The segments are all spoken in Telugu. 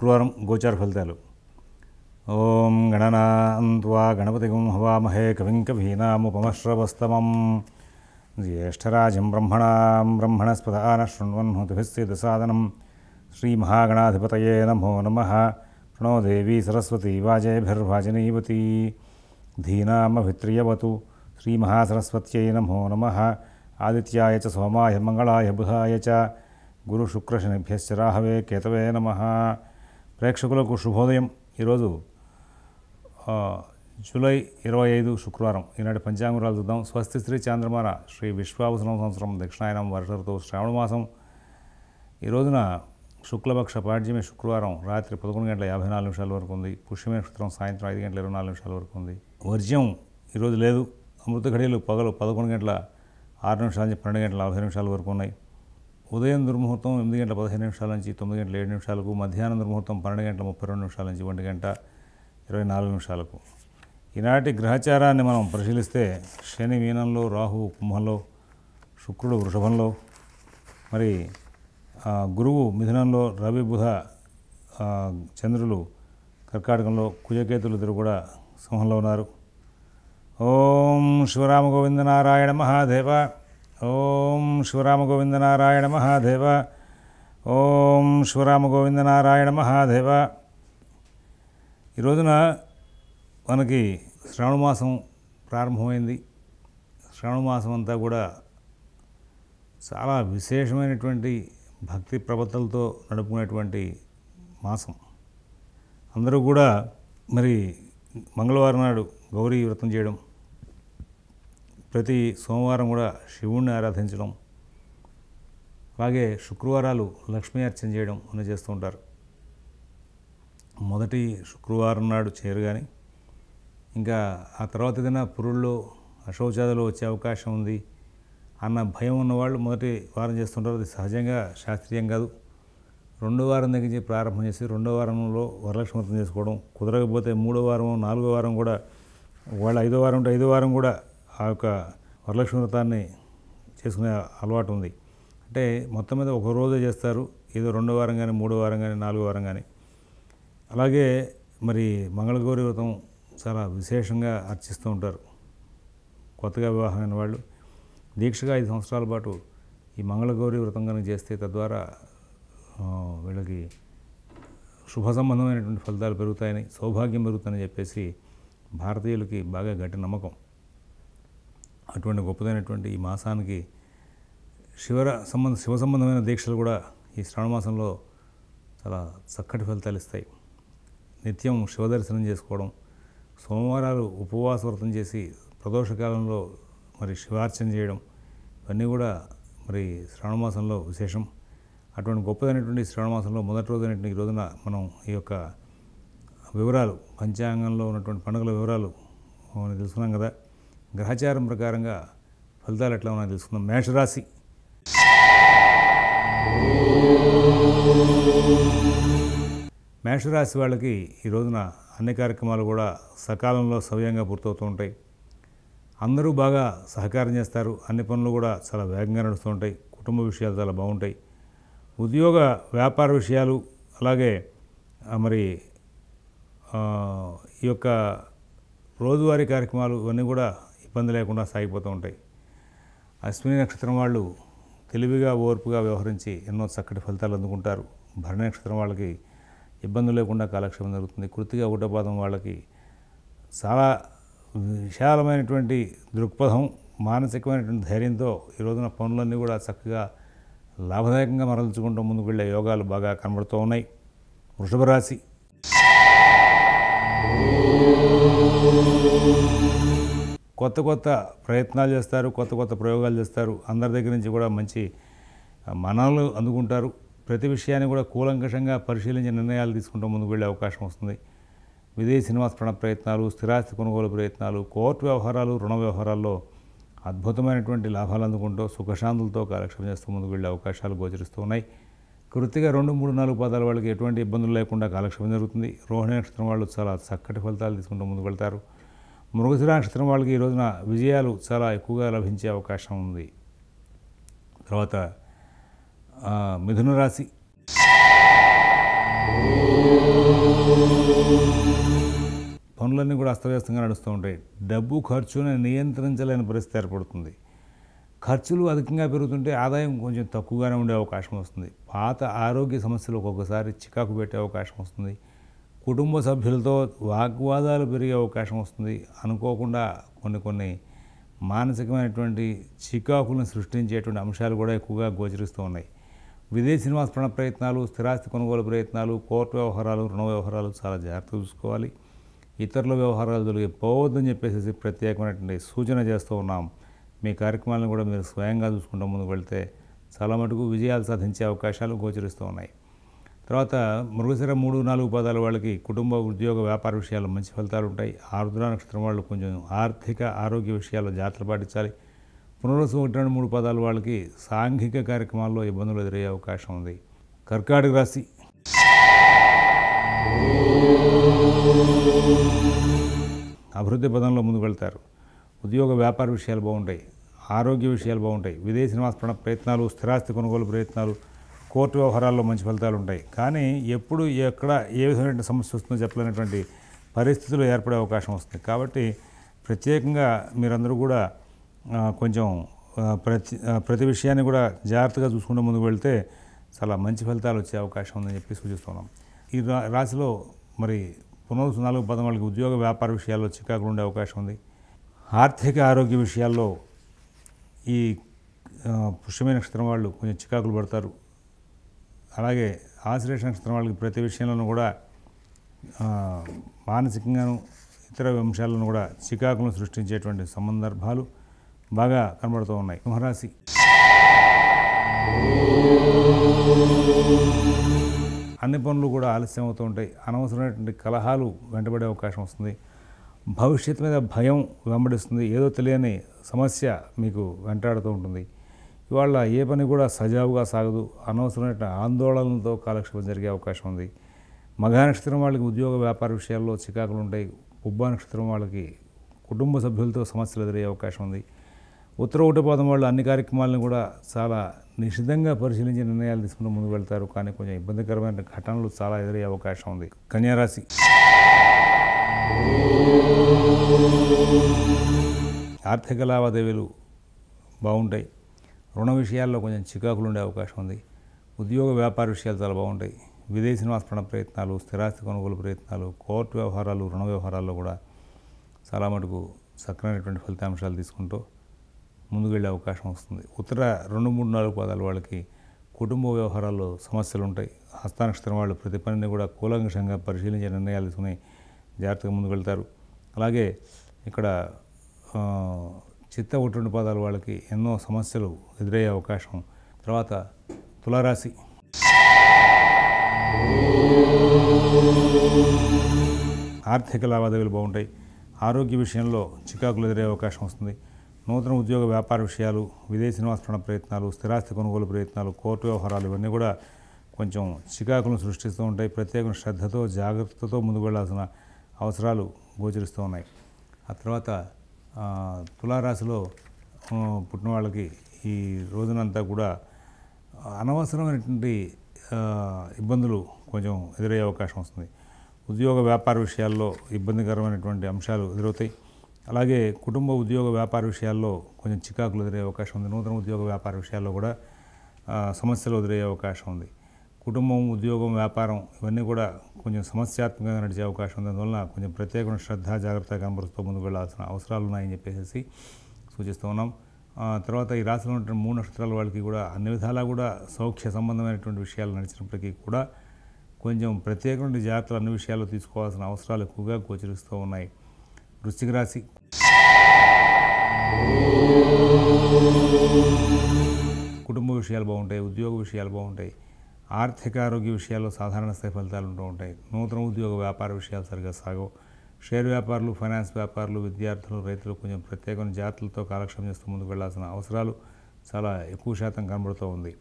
శుక్రవారం గోచార ఫలితాలు. ఓం గణనాన్వా గణపతిగం హవామహే కవిం కవీనాముపమశ్రవస్తమం జ్యేష్ఠరాజం బ్రహ్మణస్పదాన శృణ్వన్హుతిభిస్సిద్ధసాదనం శ్రీమహాగణాధిపతయే నమో నమః. ప్రణో దేవీ సరస్వతీ వాజేభిర్వాజనీవతీ ధీనామభిత్రియవతు. శ్రీమహాసరస్వత్యై నమో నమః. ఆదిత్యాయ చ సోమాయ మంగళాయ బుధాయ చ గురుశుక్రశనిభ్యశ్చ రాహవే కేతవే నమః. ప్రేక్షకులకు శుభోదయం. ఈరోజు జూలై 25 శుక్రవారం. ఈనాటి పంచాంగాలు చూద్దాం. స్వస్తి శ్రీ చాంద్రమాన శ్రీ విశ్వావసనం సంవత్సరం దక్షిణాయనం వర్ష ఋతువు శ్రావణ మాసం. ఈ రోజున శుక్లపక్ష పాడ్యమి శుక్రవారం రాత్రి 11:54 వరకు ఉంది. పుష్యమి నక్షత్రం సాయంత్రం 5:24 వరకు ఉంది. వర్జ్యం ఈరోజు లేదు. అమృత ఘడియలు పగలు 11:06 నుంచి 12:40 వరకు ఉన్నాయి. ఉదయం దుర్ముహూర్తం 8:15 నుంచి 9:07 మధ్యాహ్నం దుర్ముహూర్తం 12:32 నుంచి 1:24. ఈనాటి గ్రహచారాన్ని మనం పరిశీలిస్తే శని మీనంలో, రాహు కుంభంలో, శుక్రుడు వృషభంలో, మరి గురువు మిథునంలో, రవి బుధ చంద్రులు కర్కాటకంలో, కుజకేతులు ఇద్దరు కూడా సింహంలో ఉన్నారు. ఓం శివరామ గోవింద నారాయణ మహాదేవ. ఓం శివరామ గోవింద నారాయణ మహాదేవ. ఓం శివరామ గోవింద నారాయణ మహాదేవ. ఈ రోజున మనకి శ్రావణ మాసం ప్రారంభమైంది. శ్రావణ మాసం అంతా కూడా చాలా విశేషమైనటువంటి భక్తి ప్రపత్తులతో నడుపుకునేటువంటి మాసం. అందరూ కూడా మరి మంగళవారం నాడు గౌరీ వ్రతం చేయడం, ప్రతి సోమవారం కూడా శివుణ్ణి ఆరాధించడం, అలాగే శుక్రవారాలు లక్ష్మీ అర్చన చేయడం అని చేస్తూ ఉంటారు. మొదటి శుక్రవారం నాడు చేయరు, కానీ ఇంకా ఆ తర్వాత ఏదైనా పురుల్లో అశౌచాదులు వచ్చే అవకాశం ఉంది అన్న భయం ఉన్నవాళ్ళు మొదటి వారం చేస్తుంటారు. అది సహజంగా శాస్త్రీయం కాదు. రెండో వారం దగ్గర నుంచి ప్రారంభం చేసి రెండో వారంలో వరలక్ష్మి వ్రతం చేసుకోవడం, కుదరకపోతే మూడో వారం, నాలుగో వారం కూడా, వాళ్ళ ఐదో వారం ఉంటే ఐదో వారం కూడా ఆ యొక్క వరలక్ష్మి వ్రతాన్ని చేసుకునే అలవాటు ఉంది. అంటే మొత్తం మీద ఒక రోజే చేస్తారు, ఏదో రెండో వారం కానీ, మూడో వారం కానీ, నాలుగో వారం కానీ. అలాగే మరి మంగళగౌరి వ్రతం చాలా విశేషంగా అర్చిస్తూ ఉంటారు. కొత్తగా వివాహమైన వాళ్ళు దీక్షగా 5 సంవత్సరాల పాటు ఈ మంగళగౌరి వ్రతం కనుక చేస్తే తద్వారా వీళ్ళకి శుభ సంబంధమైనటువంటి ఫలితాలు పెరుగుతాయని, సౌభాగ్యం పెరుగుతాయని చెప్పేసి భారతీయులకి బాగా గట్టి నమ్మకం. అటువంటి గొప్పదైనటువంటి ఈ మాసానికి శివ సంబంధమైన దీక్షలు కూడా ఈ శ్రావణ మాసంలో చాలా చక్కటి ఫలితాలు ఇస్తాయి. నిత్యం శివదర్శనం చేసుకోవడం, సోమవారాలు ఉపవాస వ్రతం చేసి ప్రదోషకాలంలో మరి శివార్చన చేయడం, ఇవన్నీ కూడా మరి శ్రావణ మాసంలో విశేషం. అటువంటి గొప్పదైనటువంటి శ్రావణ మాసంలో మొదటి రోజైనటువంటి ఈ రోజున మనం ఈ యొక్క వివరాలు, పంచాంగంలో ఉన్నటువంటి పండుగల వివరాలు తెలుసుకున్నాం కదా. గ్రహచారం ప్రకారంగా ఫలితాలు ఎట్లా ఉన్నాయో తెలుసుకుందాం. మేషరాశి. మేషరాశి వాళ్ళకి ఈ రోజున అన్ని కార్యక్రమాలు కూడా సకాలంలో సవ్యంగా పూర్తవుతూ ఉంటాయి. అందరూ బాగా సహకారం చేస్తారు. అన్ని పనులు కూడా చాలా వేగంగా నడుస్తూ ఉంటాయి. కుటుంబ విషయాలు చాలా బాగుంటాయి. ఉద్యోగ వ్యాపార విషయాలు, అలాగే మరి ఈ యొక్క రోజువారీ కార్యక్రమాలు ఇవన్నీ కూడా ఇబ్బంది లేకుండా సాగిపోతూ ఉంటాయి. అశ్విని నక్షత్రం వాళ్ళు తెలివిగా, ఓర్పుగా వ్యవహరించి ఎన్నో చక్కటి ఫలితాలు అందుకుంటారు. భరణి నక్షత్రం వాళ్ళకి ఇబ్బందులు లేకుండా కాలక్షేపం జరుగుతుంది. కృత్తిక, ఉటపాదం వాళ్ళకి చాలా విశాలమైనటువంటి దృక్పథం, మానసికమైనటువంటి ధైర్యంతో ఈ రోజున పనులన్నీ కూడా చక్కగా లాభదాయకంగా మరల్చుకుంటూ ముందుకు వెళ్ళే యోగాలు బాగా కనబడుతూ ఉన్నాయి. వృషభ రాశి. కొత్త కొత్త ప్రయత్నాలు చేస్తారు, కొత్త కొత్త ప్రయోగాలు చేస్తారు. అందరి దగ్గర నుంచి కూడా మంచి మనాలు అందుకుంటారు. ప్రతి విషయాన్ని కూడా కూలంకషంగా పరిశీలించి నిర్ణయాలు తీసుకుంటూ ముందుకు వెళ్ళే అవకాశం వస్తుంది. విదేశీ నివాస ప్రయత్నాలు, స్థిరాస్తి కొనుగోలు ప్రయత్నాలు, కోర్టు వ్యవహారాలు, రుణ వ్యవహారాల్లో అద్భుతమైనటువంటి లాభాలు అందుకుంటూ సుఖశాంతులతో కాలక్షేపం చేస్తూ ముందుకు వెళ్ళే అవకాశాలు గోచరిస్తూ ఉన్నాయి. కృత్తిక 2, 3, 4 పాదాల వాళ్ళకి ఎటువంటి ఇబ్బందులు లేకుండా కాలక్షేపం జరుగుతుంది. రోహిణి నక్షత్రం వాళ్ళు చాలా చక్కటి ఫలితాలు తీసుకుంటూ ముందుకు వెళ్తారు. మృగశిర నక్షత్రం వాళ్ళకి ఈ రోజున విజయాలు చాలా ఎక్కువగా లభించే అవకాశం ఉంది. తర్వాత మిథున రాశి. పనులన్నీ కూడా అస్తవ్యస్తంగా నడుస్తూ ఉంటాయి. డబ్బు ఖర్చుని నియంత్రించలేని పరిస్థితి ఏర్పడుతుంది. ఖర్చులు అధికంగా పెరుగుతుంటే ఆదాయం కొంచెం తక్కువగానే ఉండే అవకాశం వస్తుంది. పాత ఆరోగ్య సమస్యలు ఒక్కొక్కసారి చికాకు పెట్టే అవకాశం వస్తుంది. కుటుంబ సభ్యులతో వాగ్వాదాలు పెరిగే అవకాశం వస్తుంది. అనుకోకుండా కొన్ని మానసికమైనటువంటి చికాకులను సృష్టించేటువంటి అంశాలు కూడా ఎక్కువగా గోచరిస్తూ ఉన్నాయి. విదేశీ నివాస ప్రయత్నాలు, స్థిరాస్తి కొనుగోలు ప్రయత్నాలు, కోర్టు వ్యవహారాలు, రుణ వ్యవహారాలు చాలా జాగ్రత్తగా చూసుకోవాలి. ఇతరుల వ్యవహారాలు జరిగే పోవద్దని చెప్పేసి ప్రత్యేకమైనటువంటి సూచన చేస్తూ ఉన్నాం. మీ కార్యక్రమాలను కూడా మీరు స్వయంగా చూసుకుంటూ ముందుకు వెళ్తే చాలా మటుకు విజయాలు సాధించే అవకాశాలు గోచరిస్తూ ఉన్నాయి. తర్వాత మృగశిర 3, 4 పాదాల వాళ్ళకి కుటుంబ, ఉద్యోగ, వ్యాపార విషయాల్లో మంచి ఫలితాలు ఉంటాయి. ఆరుద్ర నక్షత్రం వాళ్ళు కొంచెం ఆర్థిక, ఆరోగ్య విషయాల్లో జాగ్రత్తలు పాటించాలి. పునర్వసు 1, 2, 3 పాదాల వాళ్ళకి సాంఘిక కార్యక్రమాల్లో ఇబ్బందులు ఎదురయ్యే అవకాశం ఉంది. కర్కాటక రాశి అభివృద్ధి పదంలో ముందుకు వెళ్తారు. ఉద్యోగ, వ్యాపార విషయాలు బాగుంటాయి. ఆరోగ్య విషయాలు బాగుంటాయి. విదేశీ నివాస ప్రయత్నాలు, స్థిరాస్తి కొనుగోలు ప్రయత్నాలు, కోర్టు వ్యవహారాల్లో మంచి ఫలితాలు ఉంటాయి. కానీ ఎప్పుడు ఎక్కడ ఏ విధమైన సమస్య వస్తుందో చెప్పలేనటువంటి పరిస్థితులు ఏర్పడే అవకాశం వస్తుంది. కాబట్టి ప్రత్యేకంగా మీరందరూ కూడా కొంచెం ప్రతి విషయాన్ని కూడా జాగ్రత్తగా చూసుకుంటూ ముందుకు వెళ్తే చాలా మంచి ఫలితాలు వచ్చే అవకాశం ఉందని చెప్పి సూచిస్తున్నాం. ఈ రాశిలో మరి పునర్వసు 4 పాదం వాళ్ళకి ఉద్యోగ, వ్యాపార విషయాల్లో చికాకులు ఉండే అవకాశం ఉంది. ఆర్థిక, ఆరోగ్య విషయాల్లో ఈ పుష్యమైన నక్షత్రం వాళ్ళు కొంచెం చికాకులు పడతారు. అలాగే ఆశ్లేష నక్షత్రం వాళ్ళకి ప్రతి విషయంలోనూ కూడా మానసికంగాను ఇతర అంశాలను కూడా చికాకులను సృష్టించేటువంటి సందర్భాలు బాగా కనబడుతూ ఉన్నాయి. సింహరాశి అన్ని పనులు కూడా ఆలస్యం అవుతూ ఉంటాయి. అనవసరమైనటువంటి కలహాలు వెంటబడే అవకాశం వస్తుంది. భవిష్యత్తు మీద భయం వెంబడిస్తుంది. ఏదో తెలియని సమస్య మీకు వెంటాడుతూ ఉంటుంది. ఇవాళ ఏ పని కూడా సజావుగా సాగదు. అనవసరమైన ఆందోళనలతో కాలక్షేపం జరిగే అవకాశం ఉంది. మఘ నక్షత్రం వాళ్ళకి ఉద్యోగ, వ్యాపార విషయాల్లో చికాకులు ఉంటాయి. పుబ్బ నక్షత్రం వాళ్ళకి కుటుంబ సభ్యులతో సమస్యలు ఎదురయ్యే అవకాశం ఉంది. ఉత్తర 1 పాదం వాళ్ళు అన్ని కార్యక్రమాలను కూడా చాలా నిశితంగా పరిశీలించి నిర్ణయాలు తీసుకుని ముందుకు వెళ్తారు. కానీ కొంచెం ఇబ్బందికరమైన ఘటనలు చాలా ఎదురయ్యే అవకాశం ఉంది. కన్యారాశి ఆర్థిక లావాదేవీలు బాగుంటాయి. రుణ విషయాల్లో కొంచెం చికాకులు ఉండే అవకాశం ఉంది. ఉద్యోగ, వ్యాపార విషయాలు చాలా బాగుంటాయి. విదేశీ నివాస ప్రయత్నాలు, స్థిరాస్తి కొనుగోలు ప్రయత్నాలు, కోర్టు వ్యవహారాలు, రుణ వ్యవహారాల్లో కూడా చాలా మటుకు చక్కనైనటువంటి ఫలితాంశాలు తీసుకుంటూ ముందుకు వెళ్ళే అవకాశం వస్తుంది. ఉత్తర 2, 3, 4 పాదాల వాళ్ళకి కుటుంబ వ్యవహారాల్లో సమస్యలు ఉంటాయి. హస్త నక్షత్రం వాళ్ళు ప్రతి పనిని కూడా కూలంకషంగా పరిశీలించే నిర్ణయాలు తీసుకుని జాగ్రత్తగా ముందుకు వెళ్తారు. అలాగే ఇక్కడ చిత్త 1, 2 పాదాల వాళ్ళకి ఎన్నో సమస్యలు ఎదురయ్యే అవకాశం. తర్వాత తులారాశి ఆర్థిక లావాదేవీలు బాగుంటాయి. ఆరోగ్య విషయంలో చికాకులు ఎదురయ్యే అవకాశం వస్తుంది. నూతన ఉద్యోగ, వ్యాపార విషయాలు, విదేశీ నివాస ప్రయత్నాలు, స్థిరాస్తి కొనుగోలు ప్రయత్నాలు, కోర్టు వ్యవహారాలు ఇవన్నీ కూడా కొంచెం చికాకులను సృష్టిస్తూ ఉంటాయి. ప్రత్యేక శ్రద్ధతో, జాగ్రత్తతో ముందుకు వెళ్లాల్సిన అవసరాలు గోచరిస్తూ ఉన్నాయి. ఆ తర్వాత తులారాశిలో పుట్టిన వాళ్ళకి ఈ రోజునంతా కూడా అనవసరమైనటువంటి ఇబ్బందులు కొంచెం ఎదురయ్యే అవకాశం వస్తుంది. ఉద్యోగ, వ్యాపార విషయాల్లో ఇబ్బందికరమైనటువంటి అంశాలు ఎదురవుతాయి. అలాగే కుటుంబ, ఉద్యోగ, వ్యాపార విషయాల్లో కొంచెం చికాకులు ఎదురయ్యే అవకాశం ఉంది. నూతన ఉద్యోగ, వ్యాపార విషయాల్లో కూడా సమస్యలు ఎదురయ్యే అవకాశం ఉంది. కుటుంబం, ఉద్యోగం, వ్యాపారం ఇవన్నీ కూడా కొంచెం సమస్యాత్మకంగా నడిచే అవకాశం ఉంది. అందువలన కొంచెం ప్రత్యేకమైన శ్రద్ధ, జాగ్రత్త కనబరుస్తూ ముందుకు వెళ్లాల్సిన అవసరాలు ఉన్నాయని చెప్పేసి సూచిస్తూ ఉన్నాం. తర్వాత ఈ రాశిలో ఉన్న 3 నక్షత్రాల వాళ్ళకి కూడా అన్ని విధాలా కూడా సౌఖ్య సంబంధమైనటువంటి విషయాలు నడిచినప్పటికీ కూడా కొంచెం ప్రత్యేకమైన జాగ్రత్తలు అన్ని విషయాల్లో తీసుకోవాల్సిన అవసరాలు ఎక్కువగా గోచరిస్తూ ఉన్నాయి. వృశ్చిక రాశి కుటుంబ విషయాలు బాగుంటాయి. ఉద్యోగ విషయాలు బాగుంటాయి. ఆర్థిక, ఆరోగ్య విషయాల్లో సాధారణ స్థాయి ఫలితాలు ఉంటూ ఉంటాయి. నూతన ఉద్యోగ, వ్యాపార విషయాలు సరిగ్గా సాగవు. షేర్ వ్యాపారులు, ఫైనాన్స్ వ్యాపారులు, విద్యార్థులు, రైతులు కొంచెం ప్రత్యేకమైన జాగ్రత్తలతో కాలక్షేపం చేస్తూ ముందుకు వెళ్లాల్సిన అవసరాలు చాలా ఎక్కువ శాతం కనబడుతూ ఉంది.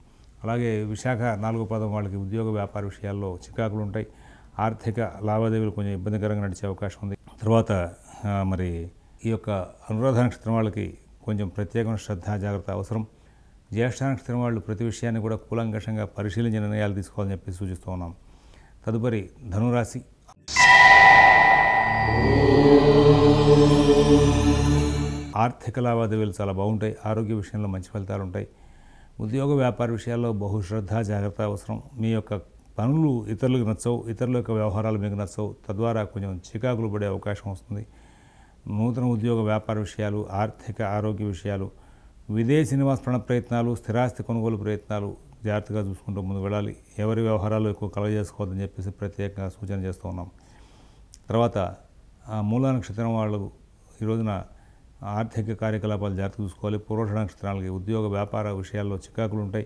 అలాగే విశాఖ 4 పాదం వాళ్ళకి ఉద్యోగ, వ్యాపార విషయాల్లో చికాకులు ఉంటాయి. ఆర్థిక లావాదేవీలు కొంచెం ఇబ్బందికరంగా నడిచే అవకాశం ఉంది. తర్వాత మరి ఈ యొక్క అనురాధ నక్షత్రం వాళ్ళకి కొంచెం ప్రత్యేకమైన శ్రద్ధ, జాగ్రత్త అవసరం. జ్యేష్ఠ నక్షత్రం వాళ్ళు ప్రతి విషయాన్ని కూడా కూలంకషంగా పరిశీలించి నిర్ణయాలు తీసుకోవాలని చెప్పి సూచిస్తూ ఉన్నాం. తదుపరి ధనురాశి ఆర్థిక లావాదేవీలు చాలా బాగుంటాయి. ఆరోగ్య విషయంలో మంచి ఫలితాలు ఉంటాయి. ఉద్యోగ వ్యాపార విషయాల్లో బహుశ్రద్ధ జాగ్రత్త అవసరం. మీ యొక్క పనులు ఇతరులకు నచ్చవు, ఇతరుల యొక్క వ్యవహారాలు మీకు నచ్చవు, తద్వారా కొంచెం చికాకులు పడే అవకాశం వస్తుంది. నూతన ఉద్యోగ వ్యాపార విషయాలు, ఆర్థిక ఆరోగ్య విషయాలు, విదేశీ నివాస ప్రయత్నాలు, స్థిరాస్తి కొనుగోలు ప్రయత్నాలు జాగ్రత్తగా చూసుకుంటూ ముందుకు వెళ్ళాలి. ఎవరి వ్యవహారాలు ఎక్కువ కలగజేసుకోవద్దని చెప్పేసి ప్రత్యేకంగా సూచన చేస్తూ ఉన్నాం. తర్వాత మూలా నక్షత్రం వాళ్ళు ఈ రోజున ఆర్థిక కార్యకలాపాలు జాగ్రత్త చూసుకోవాలి. పూర్వాషాఢ నక్షత్రాలకి ఉద్యోగ వ్యాపార విషయాల్లో చికాకులు ఉంటాయి.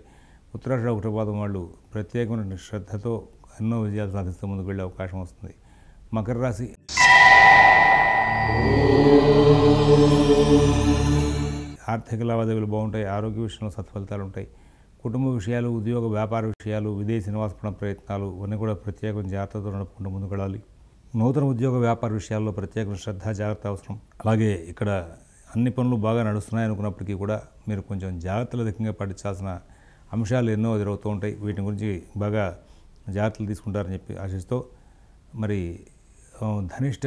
ఉత్తరాషాఢ ఒకటో పాదం వాళ్ళు ప్రత్యేకమైన శ్రద్ధతో ఎన్నో విజయాలు సాధిస్తూ ముందుకు వెళ్ళే అవకాశం వస్తుంది. మకర రాశి ఆర్థిక లావాదేవీలు బాగుంటాయి. ఆరోగ్య విషయంలో సత్ఫలితాలు ఉంటాయి. కుటుంబ విషయాలు, ఉద్యోగ వ్యాపార విషయాలు, విదేశీ నివాస ప్రయత్నాలు ఇవన్నీ కూడా ప్రత్యేకమైన జాగ్రత్తతో నడుపుకుంటూ ముందుకు వెళ్ళాలి. నూతన ఉద్యోగ వ్యాపార విషయాల్లో ప్రత్యేకమైన శ్రద్ధ జాగ్రత్త అవసరం. అలాగే ఇక్కడ అన్ని పనులు బాగా నడుస్తున్నాయి అనుకున్నప్పటికీ కూడా మీరు కొంచెం జాగ్రత్తలు అధికంగా పాటించాల్సిన అంశాలు ఎన్నో ఎదురవుతూ ఉంటాయి. వీటి గురించి బాగా జాగ్రత్తలు తీసుకుంటారని చెప్పి ఆశిస్తూ మరి ధనిష్ట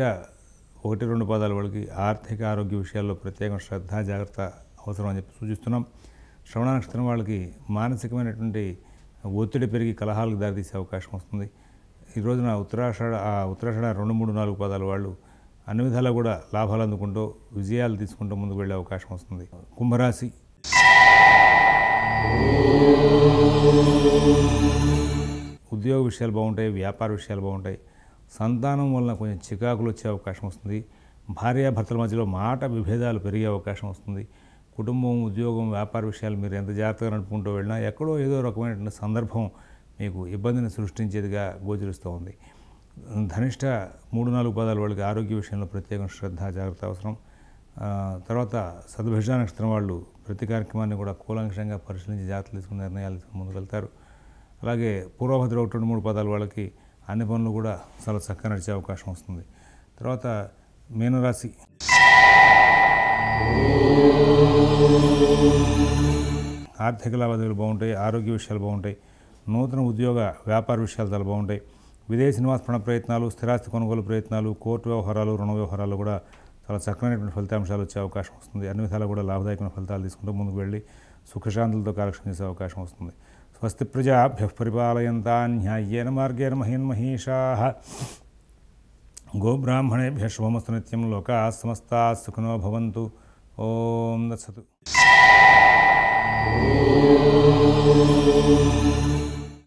1-2 పాదాల వాళ్ళకి ఆర్థిక ఆరోగ్య విషయాల్లో ప్రత్యేకమైన శ్రద్ధ జాగ్రత్త అవసరం అని చెప్పి సూచిస్తున్నాం. శ్రవణ నక్షత్రం వాళ్ళకి మానసికమైనటువంటి ఒత్తిడి పెరిగి కలహాలకు దారితీసే అవకాశం వస్తుంది. ఈ రోజున ఉత్తరాషాఢ 2, 3, 4 పాదాల వాళ్ళు అన్ని విధాలా కూడా లాభాలు అందుకుంటూ విజయాలు తీసుకుంటూ ముందుకు వెళ్ళే అవకాశం వస్తుంది. కుంభరాశి ఉద్యోగ విషయాలు బాగుంటాయి. వ్యాపార విషయాలు బాగుంటాయి. సంతానం వలన కొంచెం చికాకులు వచ్చే అవకాశం వస్తుంది. భార్యాభర్తల మధ్యలో మాట విభేదాలు పెరిగే అవకాశం వస్తుంది. కుటుంబం, ఉద్యోగం, వ్యాపార విషయాలు మీరు ఎంత జాగ్రత్తగా నడుపుకుంటూ వెళ్ళినా ఎక్కడో ఏదో రకమైనటువంటి సందర్భం మీకు ఇబ్బందిని సృష్టించేదిగా గోచరిస్తూ ఉంది. ధనిష్ట 3, 4 పాదాల వాళ్ళకి ఆరోగ్య విషయంలో ప్రత్యేకమైన శ్రద్ధ జాగ్రత్త అవసరం. తర్వాత సద్భిష నక్షత్రం వాళ్ళు ప్రతి కార్యక్రమాన్ని కూడా కూలంకషంగా పరిశీలించి జాగ్రత్తలు తీసుకుని నిర్ణయాలు ముందుకు వెళ్తారు. అలాగే పూర్వభద్ర 1, 2, 3 పాదాల వాళ్ళకి అన్ని పనులు కూడా చాలా చక్కగా నడిచే అవకాశం వస్తుంది. తర్వాత మీనరాశి ఆర్థిక లావాదేవీలు బాగుంటాయి. ఆరోగ్య విషయాలు బాగుంటాయి. నూతన ఉద్యోగ వ్యాపార విషయాలు చాలా బాగుంటాయి. విదేశీ నివాస ప్రయత్నాలు, స్థిరాస్తి కొనుగోలు ప్రయత్నాలు, కోర్టు వ్యవహారాలు, రుణ వ్యవహారాలు కూడా చాలా చక్కనైనటువంటి ఫలితాంశాలు వచ్చే అవకాశం వస్తుంది. అన్ని విధాలు కూడా లాభదాయకమైన ఫలితాలు తీసుకుంటూ ముందుకు వెళ్ళి సుఖశాంతులతో కాలక్షేపం చేసే అవకాశం వస్తుంది. స్వస్తి ప్రజాభ్యః పరిపాలయంతాం న్యాయేన మార్గేణ మహీన్మహీషాః గోబ్రాహ్మణేభ్యః శుభమస్తు నిత్యం. లోకాః సమస్తాః సుఖినో భవంతు. ఓం దత్సతు.